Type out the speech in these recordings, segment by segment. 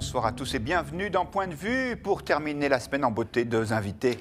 bonsoir à tous et bienvenue dans Point de Vue pour terminer la semaine en beauté. Deux invités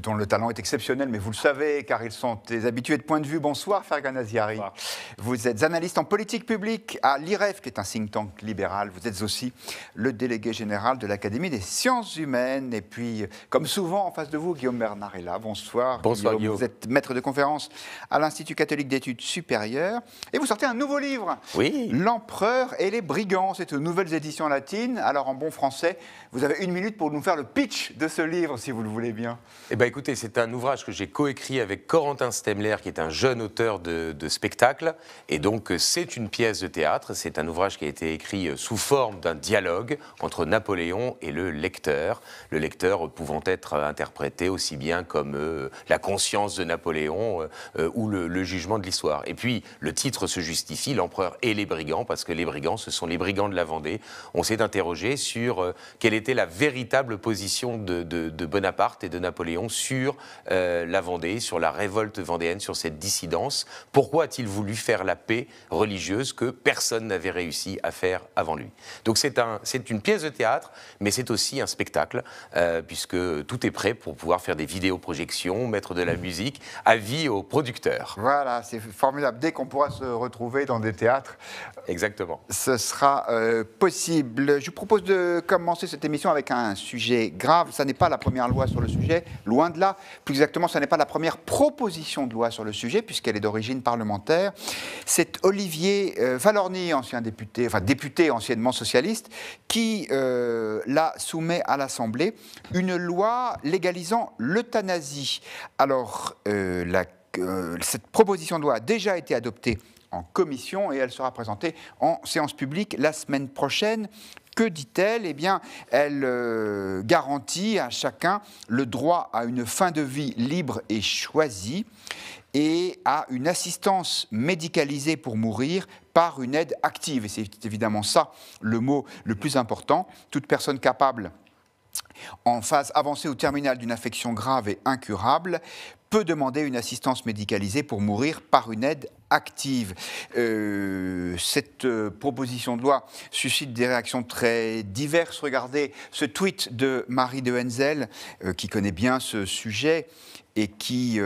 dont le talent est exceptionnel, mais vous le savez car ils sont des habitués de Point de Vue. Bonsoir Fergan Aziari. Bonsoir. Vous êtes analyste en politique publique à l'IREF, qui est un think tank libéral. Vous êtes aussi le délégué général de l'Académie des sciences humaines. Et puis, comme souvent, en face de vous, Guillaume Bernard est là. Bonsoir. Bonsoir Guillaume. Vous êtes maître de conférence à l'Institut catholique d'études supérieures. Et vous sortez un nouveau livre. Oui. L'Empereur et les brigands. C'est une nouvelle édition latine. Alors, en bon français, vous avez 1 minute pour nous faire le pitch de ce livre, si vous le voulez bien. Eh bien, écoutez, c'est un ouvrage que j'ai coécrit avec Corentin Stemler, qui est un jeune auteur de spectacle. Et donc, c'est une pièce de théâtre. C'est un ouvrage qui a été écrit sous forme d'un dialogue entre Napoléon et le lecteur pouvant être interprété aussi bien comme la conscience de Napoléon ou le jugement de l'histoire. Et puis, le titre se justifie, L'Empereur et les brigands, parce que les brigands, ce sont les brigands de la Vendée. On s'est interrogé sur quelle était la véritable position de Bonaparte et de Napoléon sur la Vendée, sur la révolte vendéenne, sur cette dissidence. Pourquoi a-t-il voulu faire la paix religieuse que personne n'avait réussi à faire avant lui? Donc c'est une pièce de théâtre, mais c'est aussi un spectacle, puisque tout est prêt pour pouvoir faire des vidéoprojections, mettre de la musique, avis aux producteurs. Voilà, c'est formidable. Dès qu'on pourra se retrouver dans des théâtres, exactement, ce sera possible. Je vous propose de commencer cette émission avec un sujet grave. Ça n'est pas la première loi sur le sujet, loin de là. Plus exactement, ça n'est pas la première proposition de loi sur le sujet, puisqu'elle est d'origine parlementaire. C'est Olivier Valorny, ancien député, enfin député anciennement socialiste, qui la soumet à l'Assemblée, une loi légalisant l'euthanasie. Alors, cette proposition de loi a déjà été adoptée en commission et elle sera présentée en séance publique la semaine prochaine. Que dit-elle? Eh bien, elle garantit à chacun le droit à une fin de vie libre et choisie et à une assistance médicalisée pour mourir par une aide active. Et c'est évidemment ça le mot le plus important. Toute personne capable, en phase avancée ou terminale d'une affection grave et incurable, peut demander une assistance médicalisée pour mourir par une aide active. Cette proposition de loi suscite des réactions très diverses. Regardez ce tweet de Marie de Henzel, qui connaît bien ce sujet et qui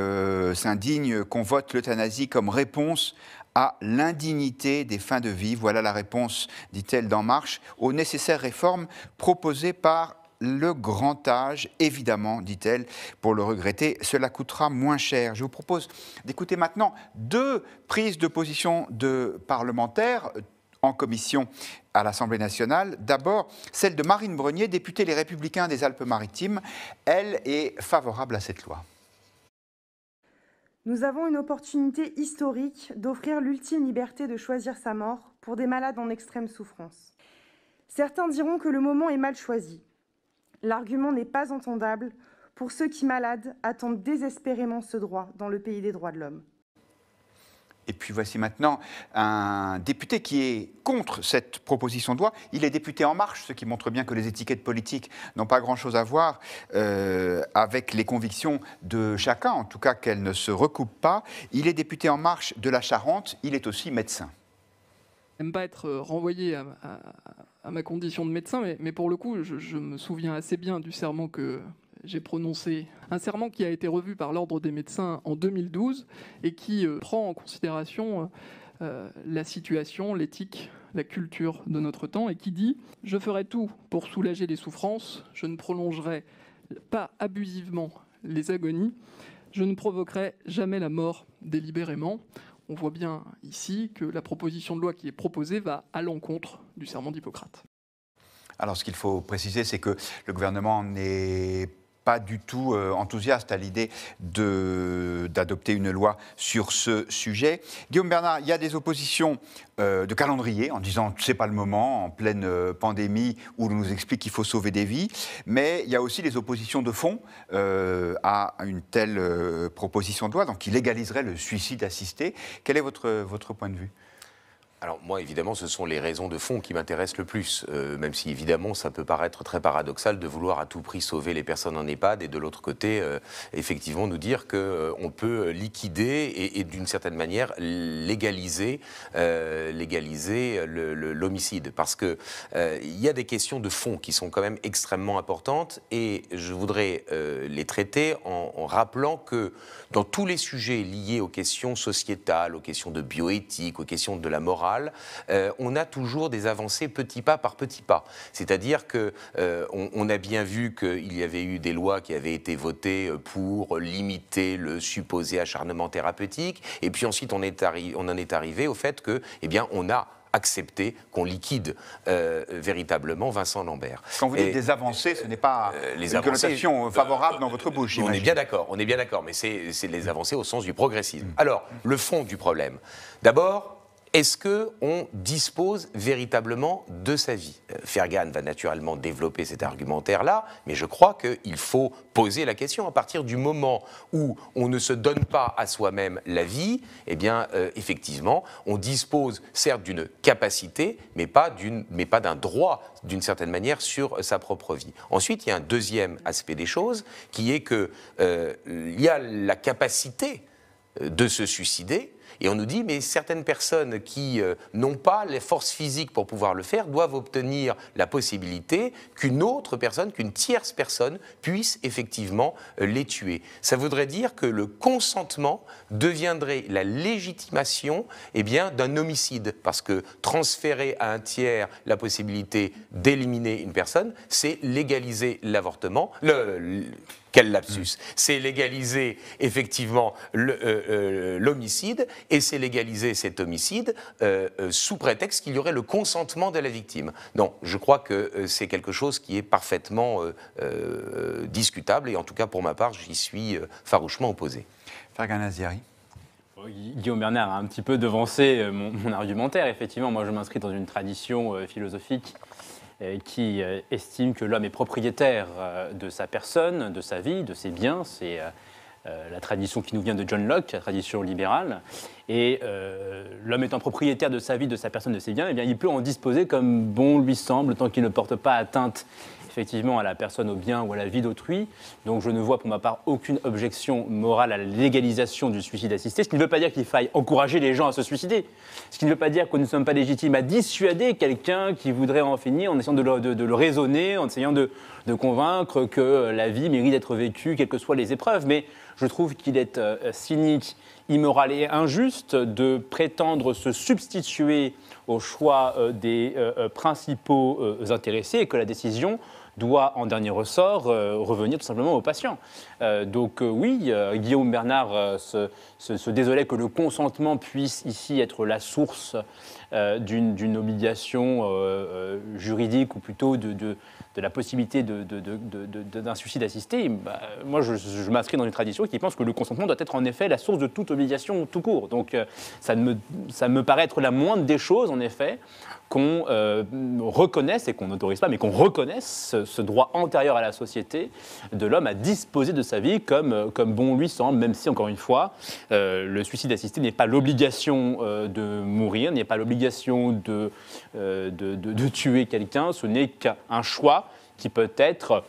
s'indigne qu'on vote l'euthanasie comme réponse à l'indignité des fins de vie. Voilà la réponse, dit-elle, d'En Marche, aux nécessaires réformes proposées par le grand âge, évidemment, dit-elle, pour le regretter, cela coûtera moins cher. Je vous propose d'écouter maintenant 2 prises de position de parlementaires en commission à l'Assemblée nationale. D'abord, celle de Marine Brenier, députée Les Républicains des Alpes-Maritimes. Elle est favorable à cette loi. Nous avons une opportunité historique d'offrir l'ultime liberté de choisir sa mort pour des malades en extrême souffrance. Certains diront que le moment est mal choisi. L'argument n'est pas entendable pour ceux qui, malades, attendent désespérément ce droit dans le pays des droits de l'homme. Et puis voici maintenant un député qui est contre cette proposition de loi. Il est député En Marche, ce qui montre bien que les étiquettes politiques n'ont pas grand-chose à voir avec les convictions de chacun, en tout cas qu'elles ne se recoupent pas. Il est député En Marche de la Charente, il est aussi médecin. Je n'aime pas être renvoyé à ma condition de médecin, mais pour le coup, je me souviens assez bien du serment que j'ai prononcé. Un serment qui a été revu par l'Ordre des médecins en 2012 et qui prend en considération la situation, l'éthique, la culture de notre temps et qui dit « Je ferai tout pour soulager les souffrances, je ne prolongerai pas abusivement les agonies, je ne provoquerai jamais la mort délibérément ». On voit bien ici que la proposition de loi qui est proposée va à l'encontre du serment d'Hippocrate. Alors ce qu'il faut préciser, c'est que le gouvernement n'est pas du tout enthousiaste à l'idée d'adopter une loi sur ce sujet. Guillaume Bernard, il y a des oppositions de calendrier en disant que ce n'est pas le moment, en pleine pandémie, où l'on nous explique qu'il faut sauver des vies, mais il y a aussi des oppositions de fond à une telle proposition de loi, donc qui légaliserait le suicide assisté. Quel est votre point de vue ? Alors moi, évidemment, ce sont les raisons de fond qui m'intéressent le plus, même si évidemment ça peut paraître très paradoxal de vouloir à tout prix sauver les personnes en EHPAD et de l'autre côté, effectivement, nous dire qu'on peut liquider et d'une certaine manière légaliser l'homicide. Parce qu'il y a des questions de fond qui sont quand même extrêmement importantes et je voudrais les traiter en rappelant que dans tous les sujets liés aux questions sociétales, aux questions de bioéthique, aux questions de la morale, on a toujours des avancées petit pas par petit pas. C'est-à-dire qu'on a bien vu qu'il y avait eu des lois qui avaient été votées pour limiter le supposé acharnement thérapeutique, et puis ensuite on en est arrivé au fait que, eh bien, on a accepter qu'on liquide véritablement Vincent Lambert. Quand vous dites des avancées, ce n'est pas une connotation favorable dans votre bouche. On est bien d'accord, mais c'est les avancées au sens du progressisme. Alors, le fond du problème. D'abord, est-ce qu'on dispose véritablement de sa vie? Fergan va naturellement développer cet argumentaire-là, mais je crois qu'il faut poser la question. À partir du moment où on ne se donne pas à soi-même la vie, eh bien, effectivement, on dispose certes d'une capacité, mais pas d'un droit, d'une certaine manière, sur sa propre vie. Ensuite, il y a un deuxième aspect des choses, qui est qu'il y a la capacité de se suicider. Et on nous dit, mais certaines personnes qui n'ont pas les forces physiques pour pouvoir le faire doivent obtenir la possibilité qu'une autre personne, qu'une tierce personne puisse effectivement les tuer. Ça voudrait dire que le consentement deviendrait la légitimation d'un homicide. Parce que transférer à un tiers la possibilité d'éliminer une personne, c'est légaliser l'avortement. Quel lapsus. C'est légaliser effectivement l'homicide et c'est légaliser cet homicide sous prétexte qu'il y aurait le consentement de la victime. Non, je crois que c'est quelque chose qui est parfaitement discutable et en tout cas pour ma part, j'y suis farouchement opposé. Fergan Aziari. Guillaume Bernard a un petit peu devancé mon argumentaire. Effectivement, moi je m'inscris dans une tradition philosophique qui estime que l'homme est propriétaire de sa personne, de sa vie, de ses biens. C'est la tradition qui nous vient de John Locke, la tradition libérale. Et l'homme étant propriétaire de sa vie, de sa personne, de ses biens, eh bien, il peut en disposer comme bon lui semble, tant qu'il ne porte pas atteinte effectivement à la personne, au bien ou à la vie d'autrui. Donc je ne vois pour ma part aucune objection morale à la légalisation du suicide assisté, ce qui ne veut pas dire qu'il faille encourager les gens à se suicider, ce qui ne veut pas dire que nous ne sommes pas légitimes à dissuader quelqu'un qui voudrait en finir en essayant de le raisonner, en essayant de convaincre que la vie mérite d'être vécue, quelles que soient les épreuves. Mais je trouve qu'il est cynique, immoral et injuste de prétendre se substituer au choix des principaux intéressés et que la décision doit, en dernier ressort, revenir tout simplement au patient. Donc oui, Guillaume Bernard se désolait que le consentement puisse ici être la source d'une obligation juridique ou plutôt de la possibilité d'un suicide assisté. Moi, je m'inscris dans une tradition qui pense que le consentement doit être en effet la source de toute obligation tout court. Donc ça me paraît être la moindre des choses, en effet, qu'on reconnaisse, et qu'on n'autorise pas, mais qu'on reconnaisse ce droit antérieur à la société de l'homme à disposer de sa vie comme bon lui semble, même si, encore une fois, le suicide assisté n'est pas l'obligation de mourir, n'est pas l'obligation de tuer quelqu'un, ce n'est qu'un choix qui peut être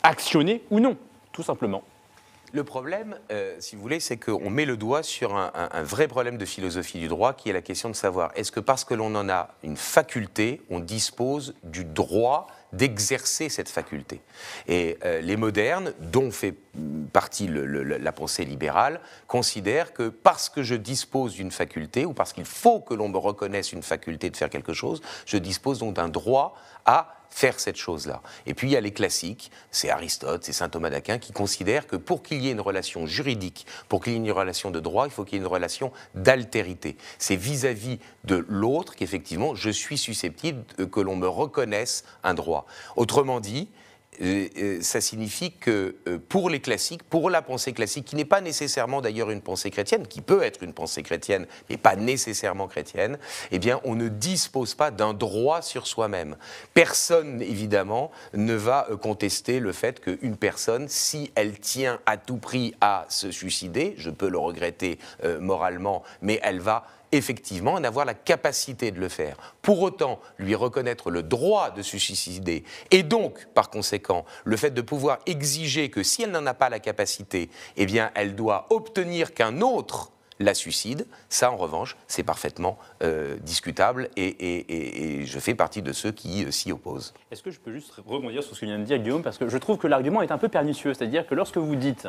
actionné ou non, tout simplement. Le problème, si vous voulez, c'est qu'on met le doigt sur un vrai problème de philosophie du droit, qui est la question de savoir, est-ce que parce que l'on en a une faculté, on dispose du droit d'exercer cette faculté? Et les modernes, dont fait partie la pensée libérale, considèrent que parce que je dispose d'une faculté, ou parce qu'il faut que l'on me reconnaisse une faculté de faire quelque chose, je dispose donc d'un droit à faire cette chose-là. Et puis il y a les classiques, c'est Aristote, c'est saint Thomas d'Aquin, qui considèrent que pour qu'il y ait une relation juridique, pour qu'il y ait une relation de droit, il faut qu'il y ait une relation d'altérité. C'est vis-à-vis de l'autre qu'effectivement je suis susceptible que l'on me reconnaisse un droit. Autrement dit, ça signifie que pour les classiques, pour la pensée classique, qui n'est pas nécessairement d'ailleurs une pensée chrétienne, qui peut être une pensée chrétienne, mais pas nécessairement chrétienne, eh bien on ne dispose pas d'un droit sur soi-même. Personne, évidemment, ne va contester le fait qu'une personne, si elle tient à tout prix à se suicider, je peux le regretter moralement, mais elle va effectivement en avoir la capacité de le faire. Pour autant, lui reconnaître le droit de se suicider et donc, par conséquent, le fait de pouvoir exiger que si elle n'en a pas la capacité, eh bien, elle doit obtenir qu'un autre la suicide, ça en revanche, c'est parfaitement discutable et je fais partie de ceux qui s'y opposent. Est-ce que je peux juste rebondir sur ce que vient de dire Guillaume, parce que je trouve que l'argument est un peu pernicieux, c'est-à-dire que lorsque vous dites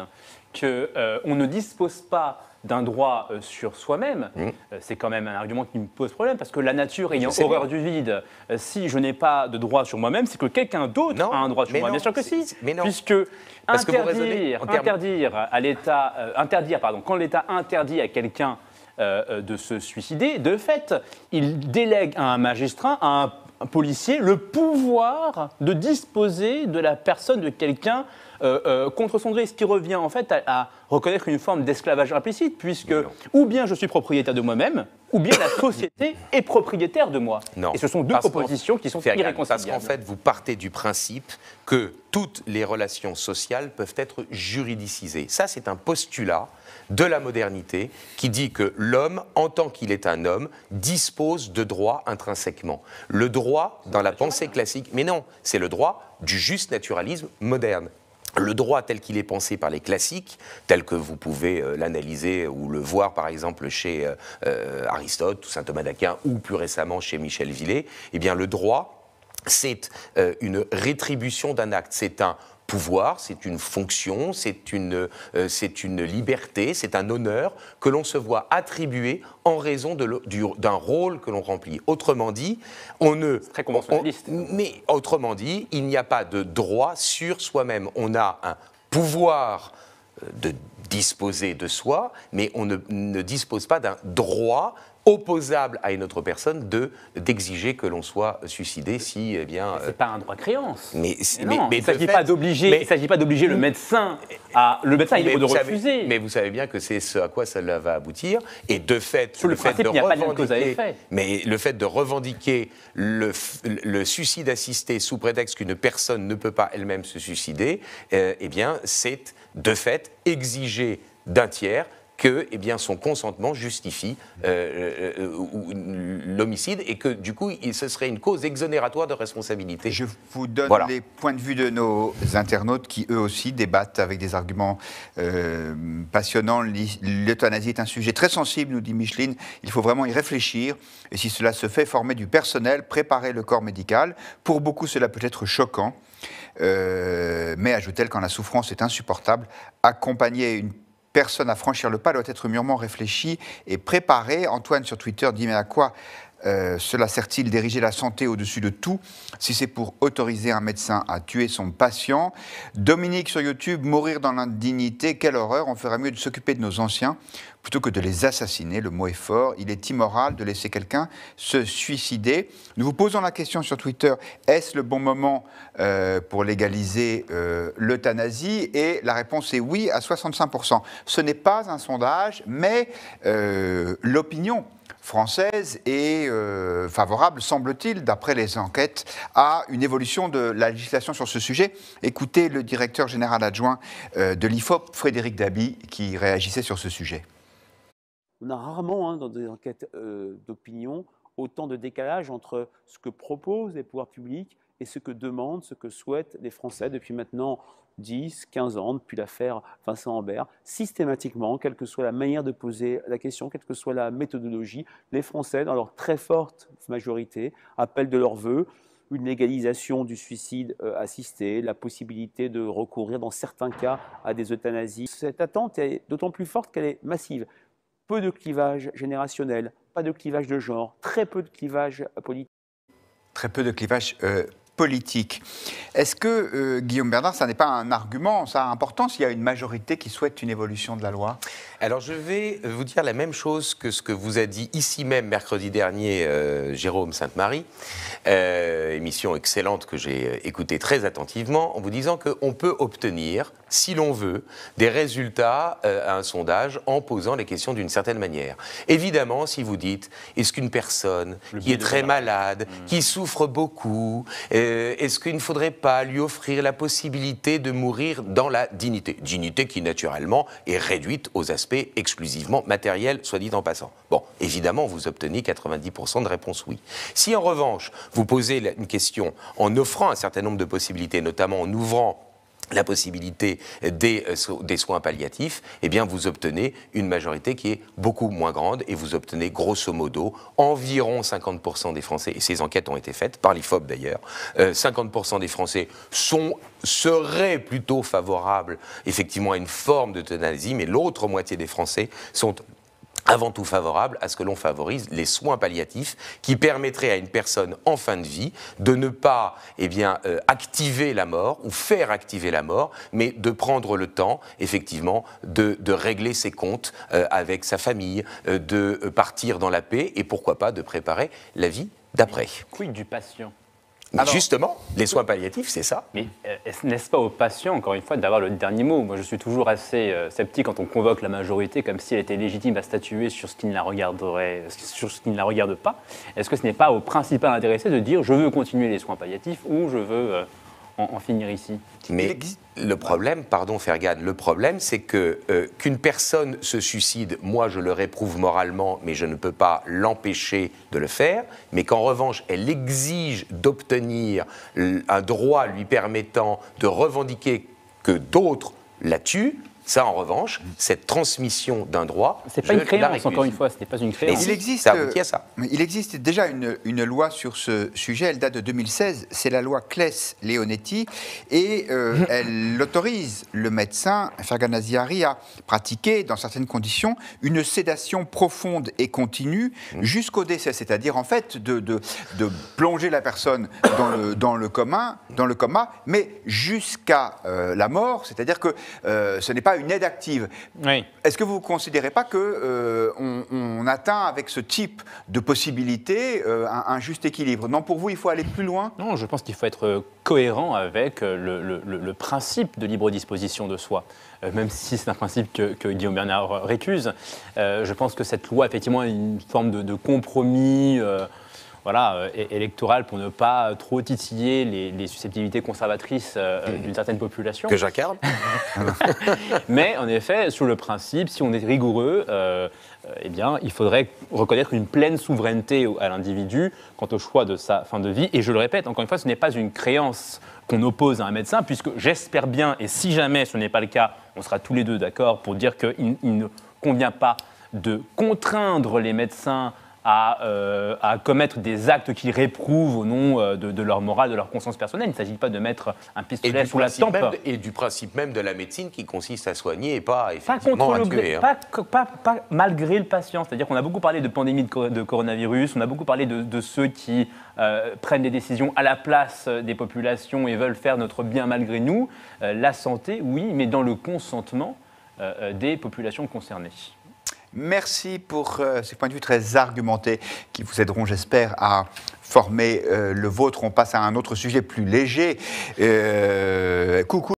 qu'on ne dispose pas d'un droit sur soi-même, c'est quand même un argument qui me pose problème, parce que la nature ayant horreur du vide, si je n'ai pas de droit sur moi-même, c'est que quelqu'un d'autre a un droit sur moi. Bien sûr que si, puisque quand l'État interdit à quelqu'un de se suicider, de fait, il délègue à un magistrat, à un policier, le pouvoir de disposer de la personne de quelqu'un contre son gré, ce qui revient en fait à reconnaître une forme d'esclavage implicite, puisque ou bien je suis propriétaire de moi-même, ou bien la société est propriétaire de moi. Non. Et ce sont deux propositions qui sont irréconciliables. Parce qu'en fait, vous partez du principe que toutes les relations sociales peuvent être juridicisées. Ça, c'est un postulat de la modernité qui dit que l'homme, en tant qu'il est un homme, dispose de droits intrinsèquement. Le droit, dans la pensée classique, mais non, c'est le droit du juste naturalisme moderne. Le droit tel qu'il est pensé par les classiques, tel que vous pouvez l'analyser ou le voir par exemple chez Aristote ou saint Thomas d'Aquin ou plus récemment chez Michel Villet, eh bien le droit, c'est une rétribution d'un acte, c'est un pouvoir, c'est une fonction, c'est une liberté, c'est un honneur que l'on se voit attribuer en raison d'un rôle que l'on remplit. Autrement dit, très conventionnaliste. Mais autrement dit, il n'y a pas de droit sur soi-même. On a un pouvoir de disposer de soi, mais on ne dispose pas d'un droit opposable à une autre personne d'exiger que l'on soit suicidé si, eh bien... C'est pas un droit de créance. Mais il ne s'agit pas d'obliger le médecin à... Le médecin, il est libre de refuser. Mais vous savez bien que c'est ce à quoi cela va aboutir. Et de fait... Sur le principe, il n'y a pas de cause à effet. Mais le fait de revendiquer le suicide assisté sous prétexte qu'une personne ne peut pas elle-même se suicider, eh bien, c'est de fait exiger d'un tiers que son consentement justifie l'homicide et que du coup ce serait une cause exonératoire de responsabilité. Je vous donne les points de vue de nos internautes qui eux aussi débattent avec des arguments passionnants. L'euthanasie est un sujet très sensible, nous dit Micheline, il faut vraiment y réfléchir et si cela se fait, former du personnel, préparer le corps médical. Pour beaucoup cela peut être choquant, mais ajoute-t-elle, quand la souffrance est insupportable, accompagner une personne à franchir le pas doit être mûrement réfléchi et préparé. Antoine sur Twitter dit mais à quoi cela sert-il d'ériger la santé au-dessus de tout si c'est pour autoriser un médecin à tuer son patient? Dominique sur YouTube, mourir dans l'indignité, quelle horreur, on ferait mieux de s'occuper de nos anciens plutôt que de les assassiner, le mot est fort, il est immoral de laisser quelqu'un se suicider. Nous vous posons la question sur Twitter, est-ce le bon moment pour légaliser l'euthanasie? Et la réponse est oui à 65%. Ce n'est pas un sondage, mais l'opinion française est favorable, semble-t-il, d'après les enquêtes, à une évolution de la législation sur ce sujet. Écoutez le directeur général adjoint de l'IFOP, Frédéric Dabi, qui réagissait sur ce sujet. On a rarement, dans des enquêtes d'opinion, autant de décalage entre ce que proposent les pouvoirs publics et ce que demandent, ce que souhaitent les Français depuis maintenant 10, 15 ans, depuis l'affaire Vincent Ambert. Systématiquement, quelle que soit la manière de poser la question, quelle que soit la méthodologie, les Français, dans leur très forte majorité, appellent de leur vœu une légalisation du suicide assisté, la possibilité de recourir dans certains cas à des euthanasies. Cette attente est d'autant plus forte qu'elle est massive. Peu de clivage générationnel, pas de clivage de genre, très peu de clivage politique. Très peu de clivage politique. Est-ce que, Guillaume Bernard, ça n'est pas un argument, ça a important s'il y a une majorité qui souhaite une évolution de la loi? Alors je vais vous dire la même chose que ce que vous a dit ici même mercredi dernier Jérôme Sainte-Marie, émission excellente que j'ai écoutée très attentivement, en vous disant qu'on peut obtenir, si l'on veut, des résultats à un sondage en posant les questions d'une certaine manière. Évidemment, si vous dites, est-ce qu'une personne qui est très malade, qui souffre beaucoup, Est-ce qu'il ne faudrait pas lui offrir la possibilité de mourir dans la dignité? Dignité qui, naturellement, est réduite aux aspects exclusivement matériels, soit dit en passant. Bon, évidemment, vous obtenez 90% de réponses oui. Si, en revanche, vous posez une question en offrant un certain nombre de possibilités, notamment en ouvrant la possibilité des soins palliatifs, eh bien vous obtenez une majorité qui est beaucoup moins grande et vous obtenez grosso modo environ 50% des Français, et ces enquêtes ont été faites par l'IFOP d'ailleurs, 50% des Français seraient plutôt favorables effectivement à une forme d'euthanasie, mais l'autre moitié des Français sont avant tout favorable à ce que l'on favorise les soins palliatifs qui permettraient à une personne en fin de vie de ne pas activer la mort ou faire activer la mort, mais de prendre le temps, effectivement, de régler ses comptes avec sa famille, de partir dans la paix et pourquoi pas de préparer la vie d'après. Quid du patient? Alors, justement, les soins palliatifs, c'est ça. Mais n'est-ce pas au patient, encore une fois, d'avoir le dernier mot? Moi, je suis toujours assez sceptique quand on convoque la majorité comme si elle était légitime à statuer sur ce qui ne la regarde pas. Est-ce que ce n'est pas au principal intéressé de dire « je veux continuer les soins palliatifs » ou « je veux en finir ici ». Mais le problème, pardon Fergan, le problème c'est que qu'une personne se suicide, moi je le réprouve moralement, mais je ne peux pas l'empêcher de le faire, mais qu'en revanche elle exige d'obtenir un droit lui permettant de revendiquer que d'autres la tuent, ça, en revanche, cette transmission d'un droit, c'est pas une créance, encore une fois, ce n'est pas une créance. Il existe déjà une loi sur ce sujet, elle date de 2016, c'est la loi Claes-Leonetti, et elle autorise le médecin, Fergan Aziari, à pratiquer, dans certaines conditions, une sédation profonde et continue jusqu'au décès, c'est-à-dire, en fait, de plonger la personne dans le coma, mais jusqu'à la mort, c'est-à-dire que ce n'est pas une aide active. Oui. Est-ce que vous ne considérez pas qu'on atteint avec ce type de possibilité un juste équilibre? Non, pour vous, il faut aller plus loin? Non, je pense qu'il faut être cohérent avec le principe de libre disposition de soi. Même si c'est un principe que Guillaume Bernard récuse, je pense que cette loi, effectivement, est une forme de compromis électoral pour ne pas trop titiller les susceptibilités conservatrices d'une certaine population. Que j'incarne. Mais en effet, sur le principe, si on est rigoureux, eh bien, il faudrait reconnaître une pleine souveraineté à l'individu quant au choix de sa fin de vie. Et je le répète, encore une fois, ce n'est pas une créance qu'on oppose à un médecin, puisque j'espère bien, et si jamais ce n'est pas le cas, on sera tous les deux d'accord pour dire qu'il ne convient pas de contraindre les médecins à commettre des actes qu'ils réprouvent au nom de leur morale, de leur conscience personnelle. Il ne s'agit pas de mettre un pistolet sous la tempe. Et du principe même de la médecine qui consiste à soigner et pas effectivement à tuer. Pas malgré le patient. C'est-à-dire qu'on a beaucoup parlé de pandémie de coronavirus, on a beaucoup parlé de ceux qui prennent des décisions à la place des populations et veulent faire notre bien malgré nous. La santé, oui, mais dans le consentement des populations concernées. Merci pour ces points de vue très argumentés qui vous aideront, j'espère, à former le vôtre. On passe à un autre sujet plus léger. Coucou.